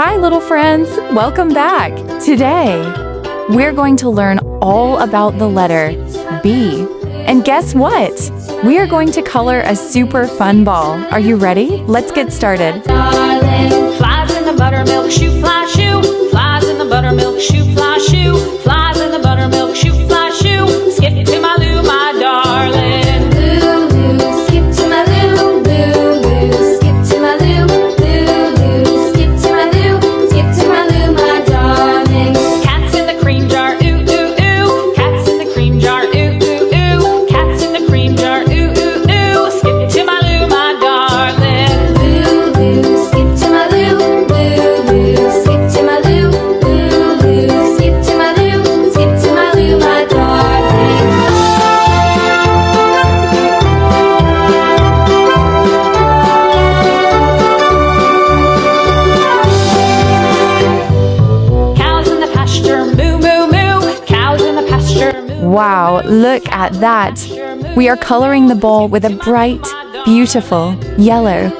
Hi, little friends. Welcome back. Today, we're going to learn all about the letter B. And guess what? We are going to color a super fun ball. Are you ready? Let's get started. Darling, flies in the buttermilk shoe, fly shoe. Flies in the buttermilk shoe, fly shoe. Flies in the buttermilk shoe, fly shoe. Skip to my loo, my darling. Loo, loo, skip to my loo, loo, loo. Skip to my loo, loo, loo. Skip to my loo, skip to my loo, my darling. Cats in the cream jar, ooh, ooh, ooh. Cats in the cream jar, ooh, ooh, ooh. Cats in the cream jar, ooh, ooh, ooh. Skip to my loo, my darling. Loo, loo, skip to my loo, loo, loo. Skip to my loo, loo, loo. Skip to my loo, skip to my loo, my darling. Cows in the pasture, moo, moo, moo. Cows in the pasture, moo. Wow, look at that. We are coloring the ball with a bright, beautiful yellow.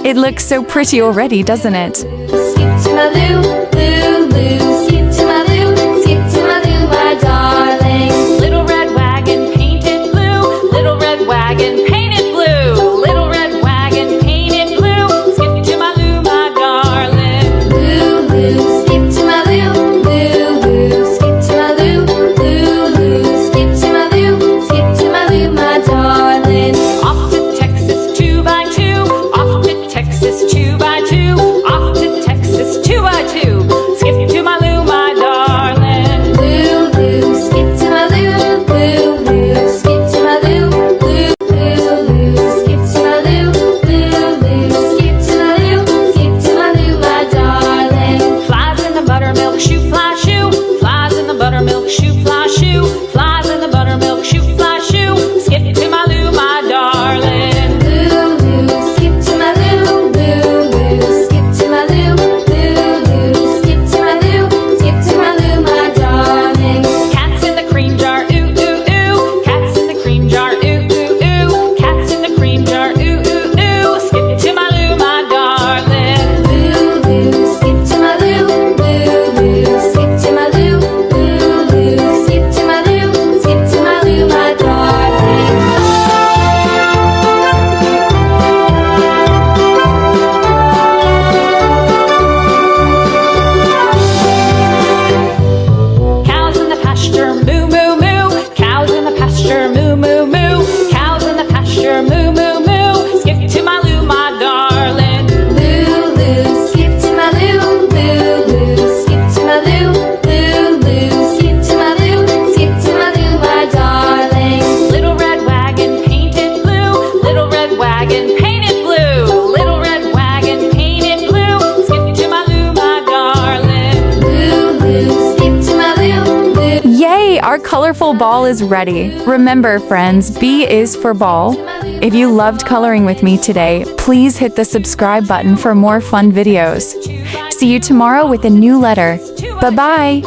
It looks so pretty already, doesn't it? Skip to my loo, loo, loo. Skip to my loo, skip to my loo, my darling. Little red wagon painted blue. Little red wagon painted blue. Little red wagon painted blue. Skip to my loo, my darling. Loo, loo. Skip to my loo, loo, loo. Skip to my loo, loo, loo. Skip to my loo, skip to my loo, my darling. Off to Texas 2x2. Off to Texas 2x2. Off to Texas 2x2. Skip to my loo, my darling. Loo, loo. Skip to my loo, loo, loo. Skip to my loo, loo, loo, loo. Skip to my loo, loo, loo. Skip to my loo, skip to my loo, my darling. Flies in the buttermilk shoe, fly shoe. Flies in the buttermilk shoe, fly shoe. Flies in the buttermilk shoe, fly shoe. Skip to my loo, my darling. Loo, loo. Skip to my loo, loo, loo. Skip to my loo, loo, loo. Skip to my loo, skip to my loo, my darling. Cats in the cream jar, ooh, ooh, ooh. Cats in the cream jar, ooh, ooh, ooh. Cats in the cream jar, ooh, ooh, ooh. Skip to my loo, my darling. Loo, loo. Skip to my loo, loo, loo. Skip to my loo, loo, loo. Skip to my loo, skip to my loo, my darling. Cows in the pasture, moo, moo, moo. Cows in the pasture, moo, moo, moo. Cows in the pasture, moo, moo, moo. Skip to my loo, my darling. Loo, loo. Skip to my loo, loo, loo. Skip to my loo, loo, loo. Skip to my loo, skip to my loo, my darling. Little red wagon painted blue. Little red wagon painted blue. Little red wagon painted blue. Skip to my loo, my darling. Loo, loo. Skip to my loo, loo. Yay, our colorful ball is ready. Remember, friends, B is for ball. If you loved coloring with me today, please hit the subscribe button for more fun videos. See you tomorrow with a new letter. Bye-bye.